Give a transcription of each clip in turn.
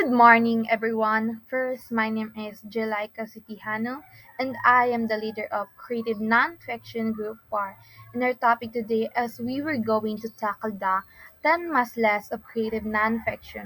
Good morning, everyone. First, my name is Jelaika Sitihano, and I am the leader of Creative Nonfiction Group 4. And our topic today is we were going to tackle the 10 must less of creative nonfiction.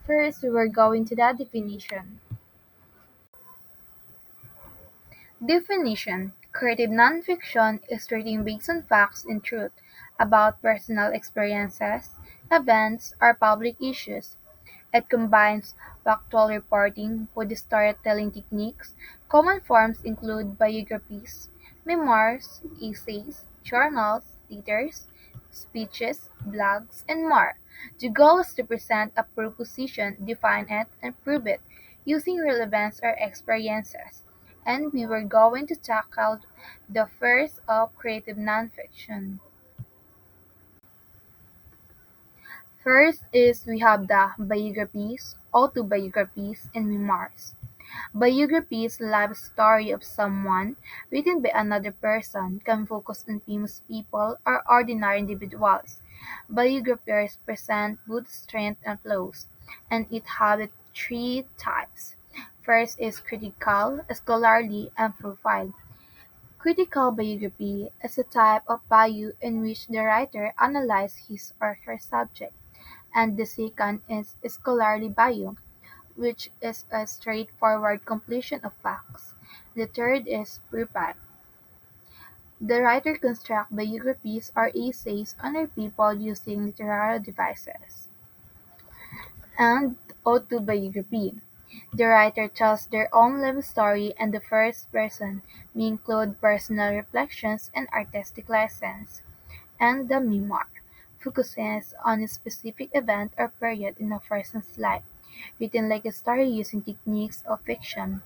First, we were going to the definition. Definition: Creative nonfiction is writing based on facts and truth about personal experiences, events, or public issues. It combines factual reporting with storytelling techniques. Common forms include biographies, memoirs, essays, journals, letters, speeches, blogs, and more. The goal is to present a proposition, define it, and prove it using relevance or experiences. And we were going to tackle the first of creative nonfiction. First is we have the biographies, autobiographies, and memoirs. Biographies, life story of someone written by another person, can focus on famous people or ordinary individuals. Biographers present both strengths and flaws, and it has three types. First is critical, scholarly, and profile. Critical biography is a type of bio in which the writer analyzes his or her subject, and the second is scholarly bio, which is a straightforward completion of facts. The third is profile. The writer constructs biographies or essays on other people using literary devices. And autobiography. The writer tells their own life story in the first person, may include personal reflections and artistic license. And the memoir focuses on a specific event or period in a person's life, written like a story using techniques of fiction.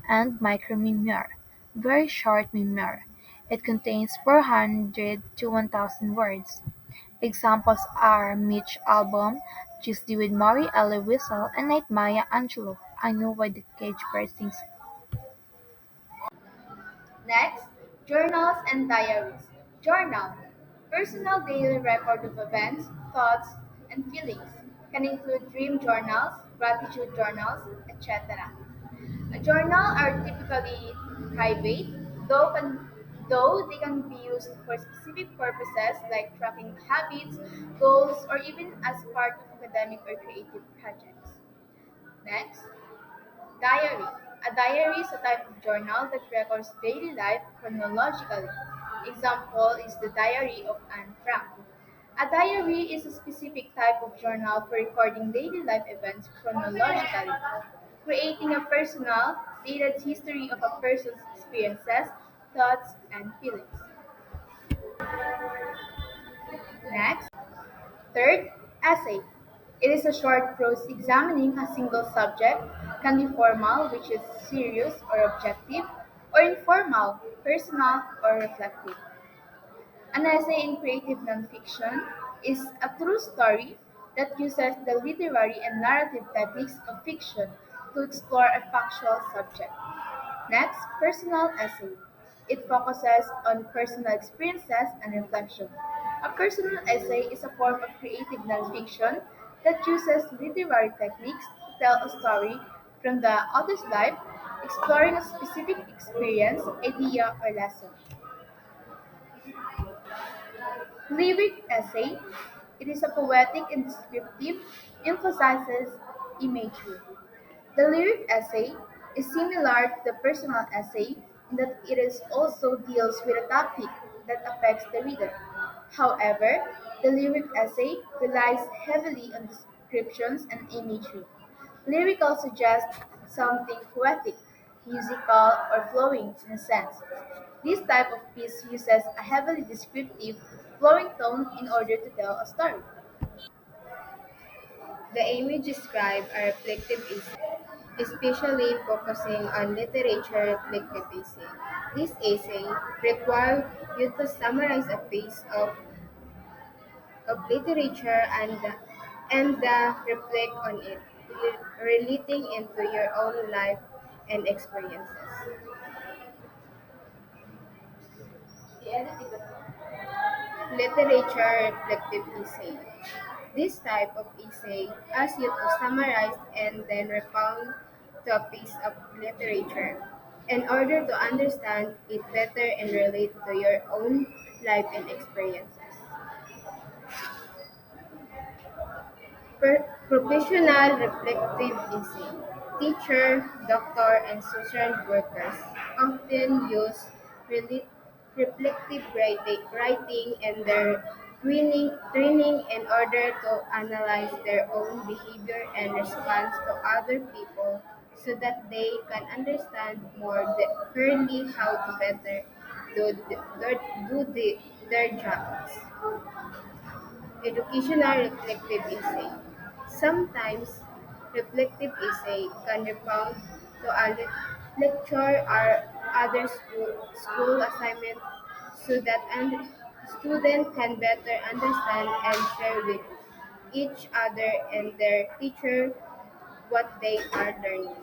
And micromemoir, very short memoir. It contains 400 to 1,000 words. Examples are Mitch Albom, Tuesday with Maury Elie Wiesel, and Night Maya Angelou. I Know Why the Cage Bird Sings. Next, journals and diaries. Journal. Personal daily record of events, thoughts, and feelings. Can include dream journals, gratitude journals, etc. A journal are typically private, though they can be used for specific purposes like tracking habits, goals, or even as part of academic or creative projects. Next, diary. A diary is a type of journal that records daily life chronologically. Example is the Diary of Anne Frank. A diary is a specific type of journal for recording daily life events chronologically, creating a personal, dated history of a person's experiences, thoughts, and feelings. Next, third, essay. It is a short prose examining a single subject, can be formal, which is serious or objective, or informal, personal or reflective. An essay in creative nonfiction is a true story that uses the literary and narrative techniques of fiction to explore a factual subject. Next, personal essay. It focuses on personal experiences and reflection. A personal essay is a form of creative nonfiction that uses literary techniques to tell a story from the author's life, exploring a specific experience, idea, or lesson. Lyric essay. It is a poetic and descriptive, emphasizes imagery. The lyric essay is similar to the personal essay in that it is also deals with a topic that affects the reader. However, the lyric essay relies heavily on descriptions and imagery. Lyrical suggests something poetic, musical, or flowing in a sense. This type of piece uses a heavily descriptive, flowing tone in order to tell a story. The image described are reflective essay, especially focusing on literature reflective essay. This essay requires you to summarize a piece of literature and reflect on it, relating into your own life and experiences. Literature reflective essay. This type of essay asks you to summarize and then respond to a piece of literature in order to understand it better and relate to your own life and experiences. Professional reflective essay. Teacher, doctor, and social workers often use reli- reflective writing in their training in order to analyze their own behavior and response to other people so that they can understand more clearly how to better do, their jobs. Educational reflective essay. Sometimes, reflective essay can refer to a lecture or other school assignment so that student can better understand and share with each other and their teacher what they are learning.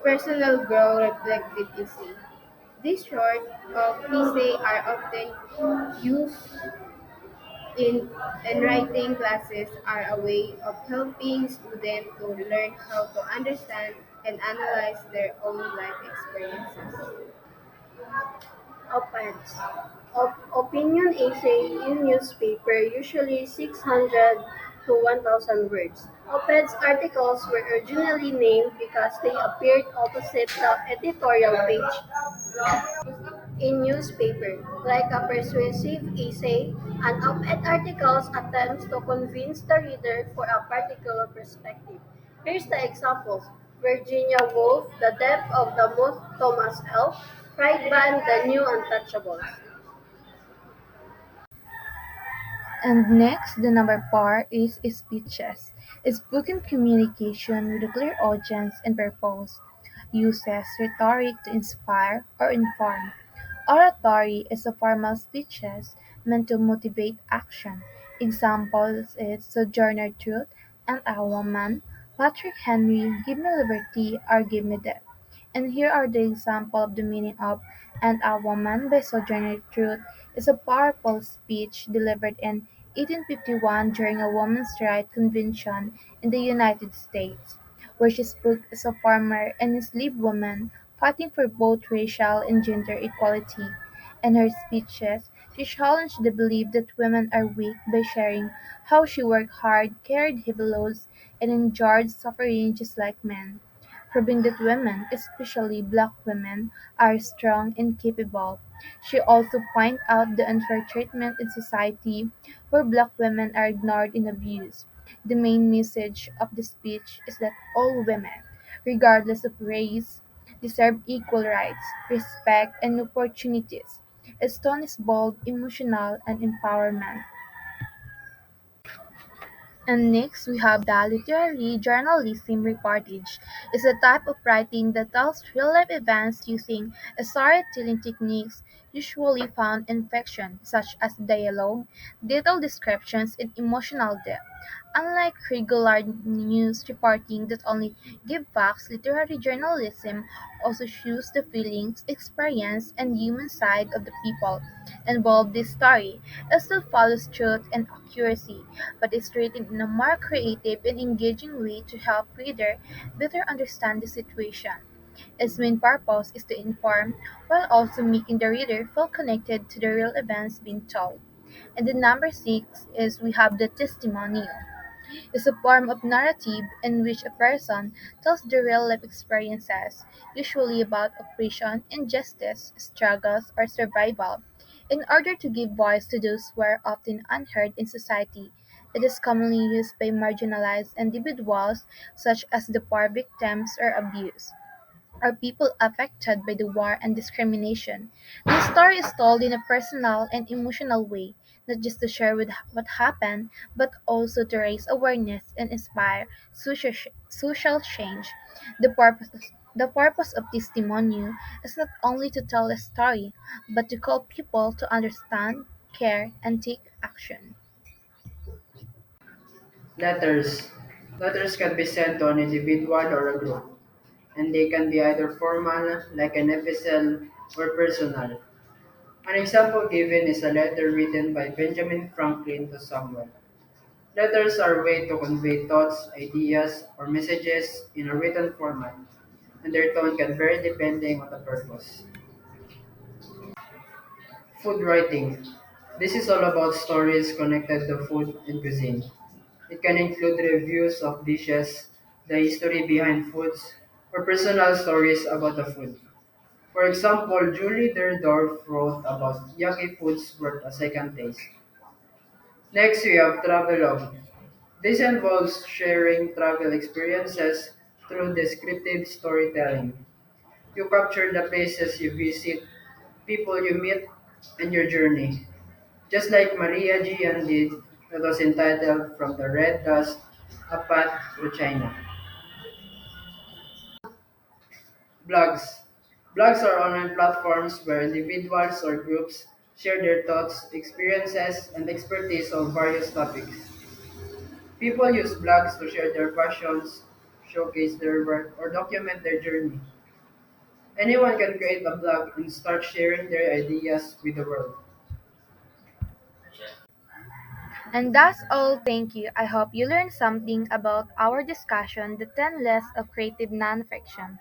Personal growth reflective essay. These short of essay are often used in writing classes are a way of helping students to learn how to understand and analyze their own life experiences. Op-eds. Opinion essay in newspaper usually 600 to 1,000 words. Op-eds articles were originally named because they appeared opposite the editorial page in newspaper. Like a persuasive essay, an op-ed article attempts to convince the reader for a particular perspective. Here's the examples. Virginia Woolf, The Death of the Moth, Thomas L. Fried Band, The New Untouchables. And next, the number par is speeches. Spoken communication with a clear audience and purpose. Uses rhetoric to inspire or inform. Oratory is a formal speeches meant to motivate action. Examples is Sojourner Truth and A Woman, Patrick Henry, Give Me Liberty or Give Me Death. And here are the example of the meaning of "And a Woman" by Sojourner Truth is a powerful speech delivered in 1851 during a women's rights convention in the United States, where she spoke as a farmer and enslaved woman fighting for both racial and gender equality. In her speeches, she challenged the belief that women are weak by sharing how she worked hard, carried heavy loads, and endured suffering just like men, proving that women, especially black women, are strong and capable. She also pointed out the unfair treatment in society where black women are ignored and abused. The main message of the speech is that all women, regardless of race, deserve equal rights, respect, and opportunities. Its tone is bold, emotional, and empowerment. And next, we have the literary journalism reportage. It's a type of writing that tells real-life events using storytelling techniques usually found in fiction, such as dialogue, detailed descriptions, and emotional depth. Unlike regular news reporting that only give facts, literary journalism also shows the feelings, experience, and human side of the people involved in this story. It still follows truth and accuracy, but is written in a more creative and engaging way to help reader better understand the situation. Its main purpose is to inform while also making the reader feel connected to the real events being told. And the number six is we have the testimonial. It's a form of narrative in which a person tells their real-life experiences, usually about oppression, injustice, struggles, or survival, in order to give voice to those who are often unheard in society. It is commonly used by marginalized individuals such as the poor victims or abuse are people affected by the war and discrimination. The story is told in a personal and emotional way, not just to share with what happened, but also to raise awareness and inspire social change. The purpose, the purpose of testimony is not only to tell a story, but to call people to understand, care, and take action. Letters. Letters can be sent to an individual or a group, and they can be either formal, like an epistle, or personal. An example given is a letter written by Benjamin Franklin to someone. Letters are a way to convey thoughts, ideas, or messages in a written format, and their tone can vary depending on the purpose. Food writing. This is all about stories connected to food and cuisine. It can include reviews of dishes, the history behind foods, or personal stories about the food. For example, Julie Derdorf wrote about yucky foods worth a second taste. Next, we have travelogue. This involves sharing travel experiences through descriptive storytelling. You capture the places you visit, people you meet, and your journey. Just like Maria Gian did, it was entitled From the Red Dust, A Path to China. Blogs. Blogs are online platforms where individuals or groups share their thoughts, experiences, and expertise on various topics. People use blogs to share their passions, showcase their work, or document their journey. Anyone can create a blog and start sharing their ideas with the world. And that's all. Thank you. I hope you learned something about our discussion, the 10 Lists of Creative Nonfiction.